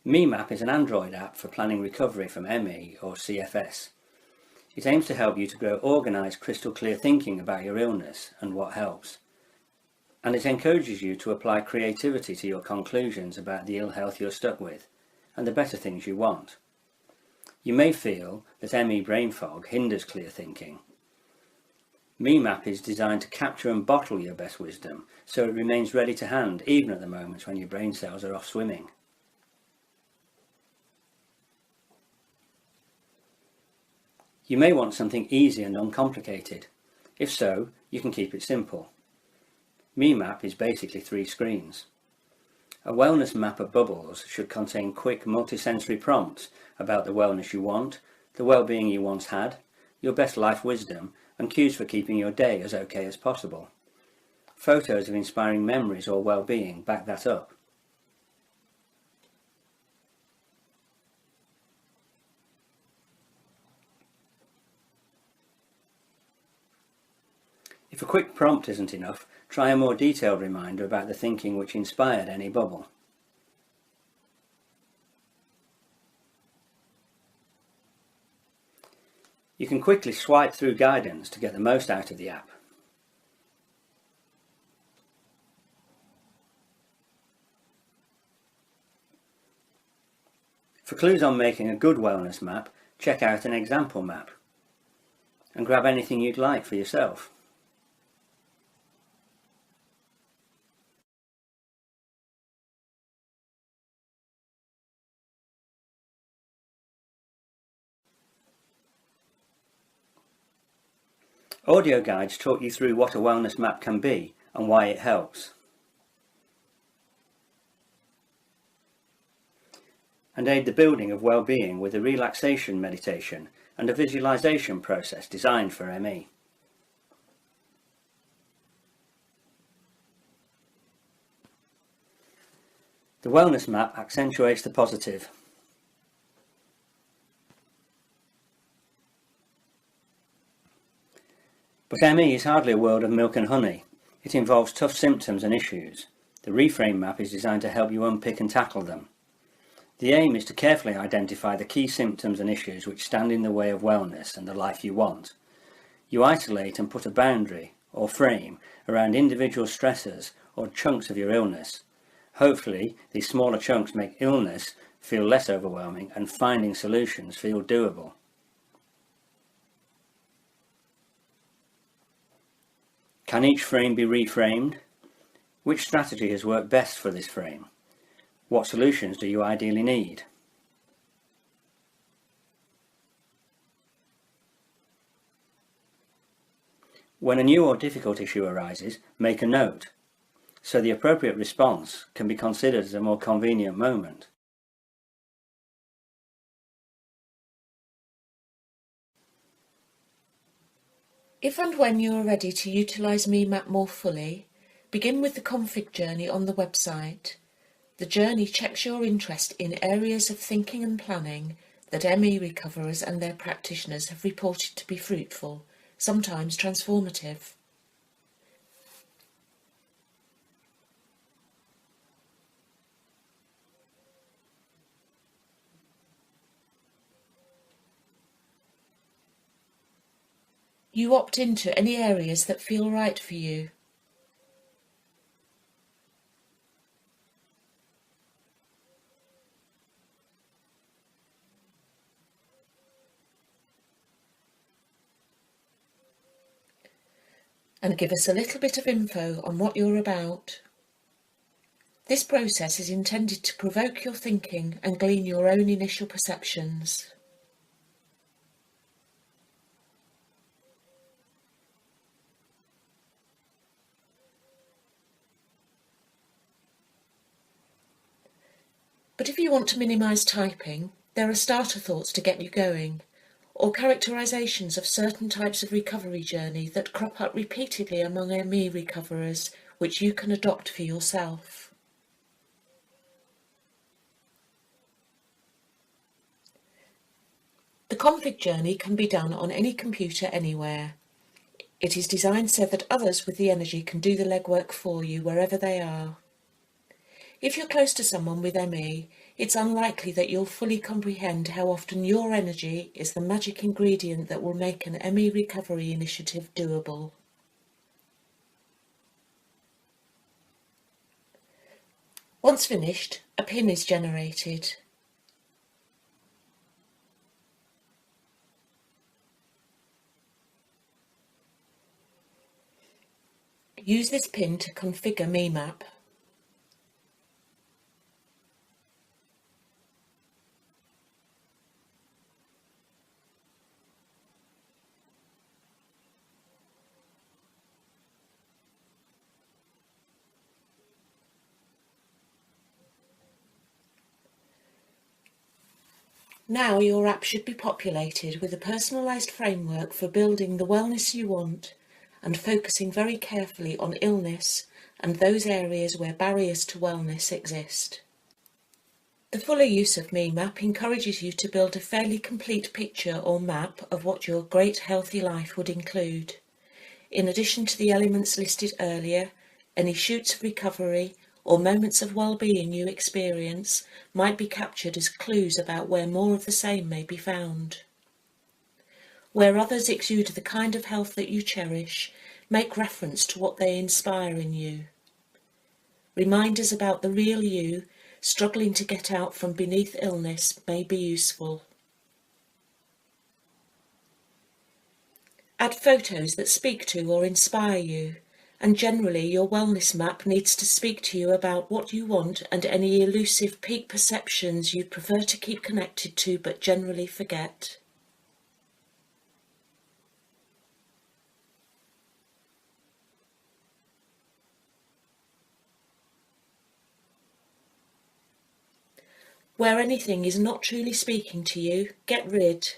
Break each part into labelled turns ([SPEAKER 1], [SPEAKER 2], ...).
[SPEAKER 1] MEMap is an Android app for planning recovery from ME or CFS. It aims to help you to grow organised, crystal clear thinking about your illness and what helps. And it encourages you to apply creativity to your conclusions about the ill health you're stuck with and the better things you want. You may feel that ME brain fog hinders clear thinking. MEMap is designed to capture and bottle your best wisdom so it remains ready to hand even at the moments when your brain cells are off swimming. You may want something easy and uncomplicated. If so, you can keep it simple. MEMap is basically 3 screens. A wellness map of bubbles should contain quick multisensory prompts about the wellness you want, the well-being you once had, your best life wisdom, and cues for keeping your day as okay as possible. Photos of inspiring memories or well-being back that up. If a quick prompt isn't enough, try a more detailed reminder about the thinking which inspired any bubble. You can quickly swipe through guidance to get the most out of the app. For clues on making a good wellness map, check out an example map and grab anything you'd like for yourself. Audio guides talk you through what a wellness map can be and why it helps. And aid the building of well-being with a relaxation meditation and a visualization process designed for ME. The wellness map accentuates the positive. But ME is hardly a world of milk and honey. It involves tough symptoms and issues. The reframe map is designed to help you unpick and tackle them. The aim is to carefully identify the key symptoms and issues which stand in the way of wellness and the life you want. You isolate and put a boundary or frame around individual stressors or chunks of your illness. Hopefully, these smaller chunks make illness feel less overwhelming and finding solutions feel doable. Can each frame be reframed? Which strategy has worked best for this frame? What solutions do you ideally need? When a new or difficult issue arises, make a note, so the appropriate response can be considered at a more convenient moment.
[SPEAKER 2] If and when you are ready to utilise MEMap more fully, begin with the config journey on the website. The journey checks your interest in areas of thinking and planning that ME recoverers and their practitioners have reported to be fruitful, sometimes transformative. You opt into any areas that feel right for you. And give us a little bit of info on what you're about. This process is intended to provoke your thinking and glean your own initial perceptions. But if you want to minimise typing, there are starter thoughts to get you going, or characterisations of certain types of recovery journey that crop up repeatedly among ME recoverers, which you can adopt for yourself. The config journey can be done on any computer anywhere. It is designed so that others with the energy can do the legwork for you wherever they are. If you're close to someone with ME, it's unlikely that you'll fully comprehend how often your energy is the magic ingredient that will make an ME recovery initiative doable. Once finished, a pin is generated. Use this pin to configure MEMap. Now your app should be populated with a personalised framework for building the wellness you want and focusing very carefully on illness and those areas where barriers to wellness exist. The fuller use of MEMap encourages you to build a fairly complete picture or map of what your great healthy life would include. In addition to the elements listed earlier, any shoots of recovery or moments of well-being you experience might be captured as clues about where more of the same may be found. Where others exude the kind of health that you cherish, make reference to what they inspire in you. Reminders about the real you struggling to get out from beneath illness may be useful. Add photos that speak to or inspire you, and generally your wellness map needs to speak to you about what you want and any elusive peak perceptions you'd prefer to keep connected to but generally forget. Where anything is not truly speaking to you, get rid.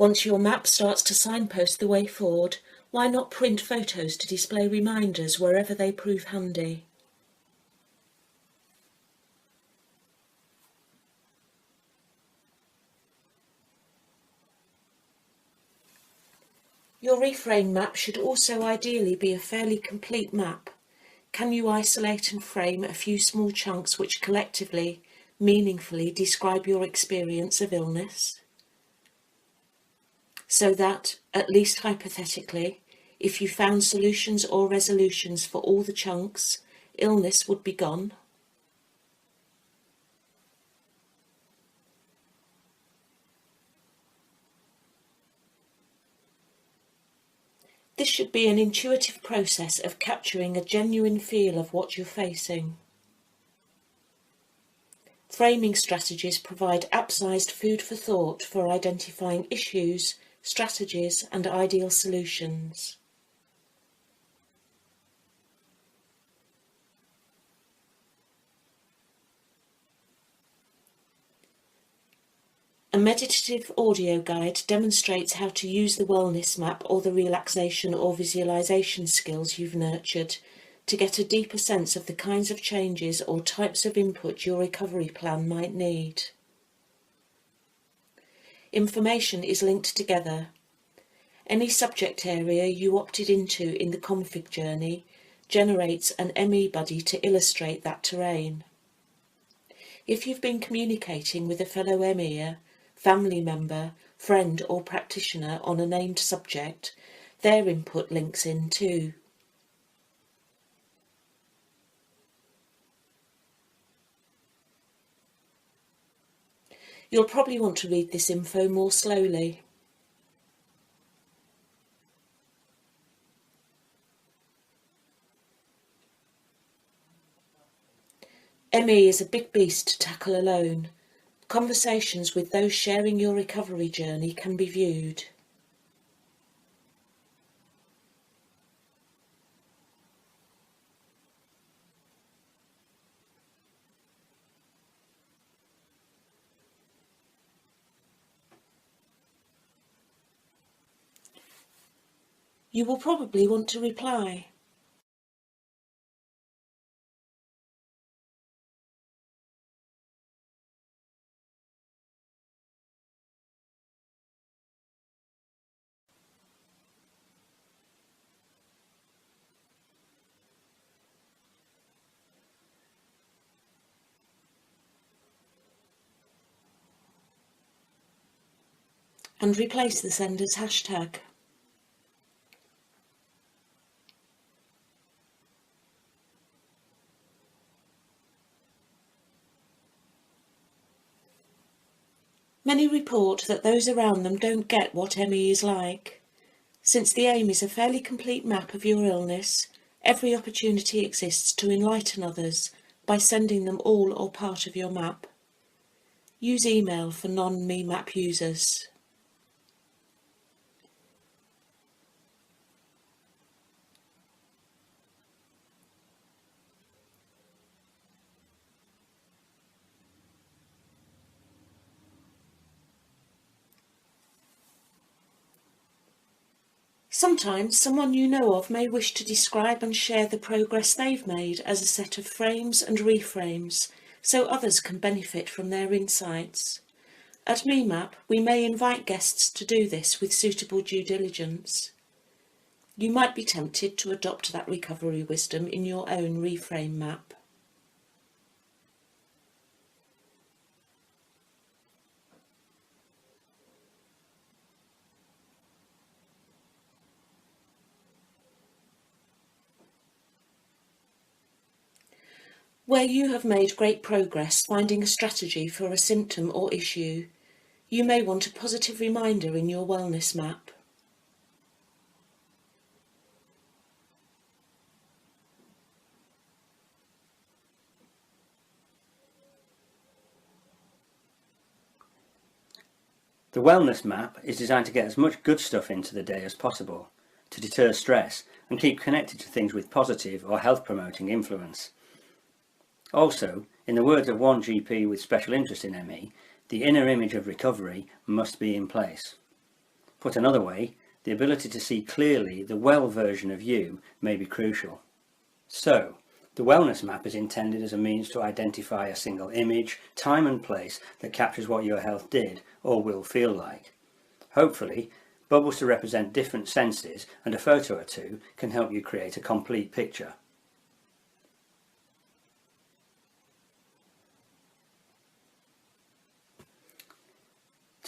[SPEAKER 2] Once your map starts to signpost the way forward, why not print photos to display reminders wherever they prove handy? Your reframe map should also ideally be a fairly complete map. Can you isolate and frame a few small chunks which collectively, meaningfully describe your experience of illness? So that, at least hypothetically, if you found solutions or resolutions for all the chunks, illness would be gone. This should be an intuitive process of capturing a genuine feel of what you're facing. Framing strategies provide app-sized food for thought for identifying issues, strategies, and ideal solutions. A meditative audio guide demonstrates how to use the wellness map or the relaxation or visualization skills you've nurtured to get a deeper sense of the kinds of changes or types of input your recovery plan might need. Information is linked together. Any subject area you opted into in the config journey generates an ME buddy to illustrate that terrain. If you've been communicating with a fellow MEer, family member, friend or practitioner on a named subject, their input links in too. You'll probably want to read this info more slowly. ME is a big beast to tackle alone. Conversations with those sharing your recovery journey can be viewed. You will probably want to reply. and replace the sender's hashtag. Many report that those around them don't get what ME is like. Since the aim is a fairly complete map of your illness, every opportunity exists to enlighten others by sending them all or part of your map. Use email for non-MEMap users. Sometimes someone you know of may wish to describe and share the progress they've made as a set of frames and reframes, so others can benefit from their insights. At MEMap, we may invite guests to do this with suitable due diligence. You might be tempted to adopt that recovery wisdom in your own reframe map. Where you have made great progress finding a strategy for a symptom or issue, you may want a positive reminder in your wellness map.
[SPEAKER 1] The wellness map is designed to get as much good stuff into the day as possible, to deter stress and keep connected to things with positive or health promoting influence. Also, in the words of one GP with special interest in ME, the inner image of recovery must be in place. Put another way, the ability to see clearly the well version of you may be crucial. So, the wellness map is intended as a means to identify a single image, time and place that captures what your health did or will feel like. Hopefully, bubbles to represent different senses and a photo or two can help you create a complete picture.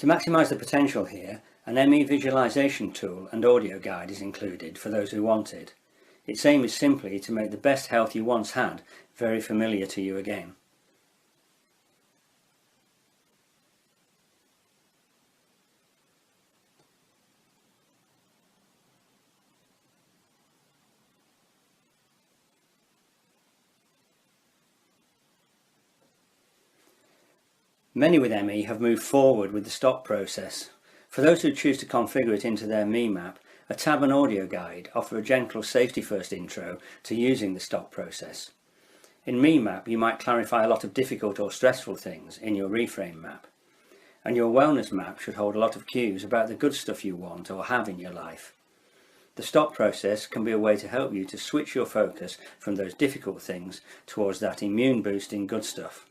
[SPEAKER 1] To maximise the potential here, an ME visualisation tool and audio guide is included for those who want it. Its aim is simply to make the best health you once had very familiar to you again. Many with ME have moved forward with the stop process. For those who choose to configure it into their MEMap, a tab and audio guide offer a gentle safety-first intro to using the stop process. In MEMap, you might clarify a lot of difficult or stressful things in your reframe map. And your wellness map should hold a lot of cues about the good stuff you want or have in your life. The stop process can be a way to help you to switch your focus from those difficult things towards that immune-boosting good stuff.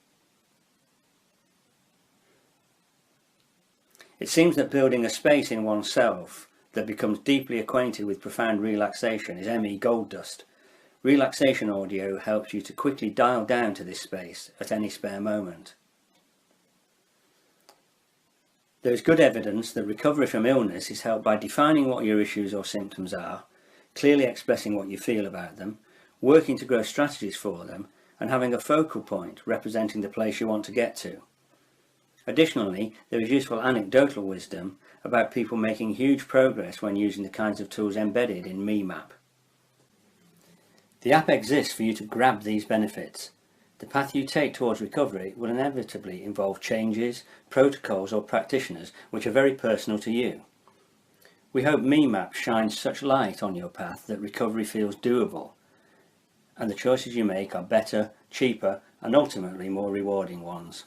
[SPEAKER 1] It seems that building a space in oneself that becomes deeply acquainted with profound relaxation is ME gold dust. Relaxation audio helps you to quickly dial down to this space at any spare moment. There is good evidence that recovery from illness is helped by defining what your issues or symptoms are, clearly expressing what you feel about them, working to grow strategies for them, and having a focal point representing the place you want to get to. Additionally, there is useful anecdotal wisdom about people making huge progress when using the kinds of tools embedded in MEMap. The app exists for you to grab these benefits. The path you take towards recovery will inevitably involve changes, protocols or practitioners which are very personal to you. We hope MEMap shines such light on your path that recovery feels doable, and the choices you make are better, cheaper and ultimately more rewarding ones.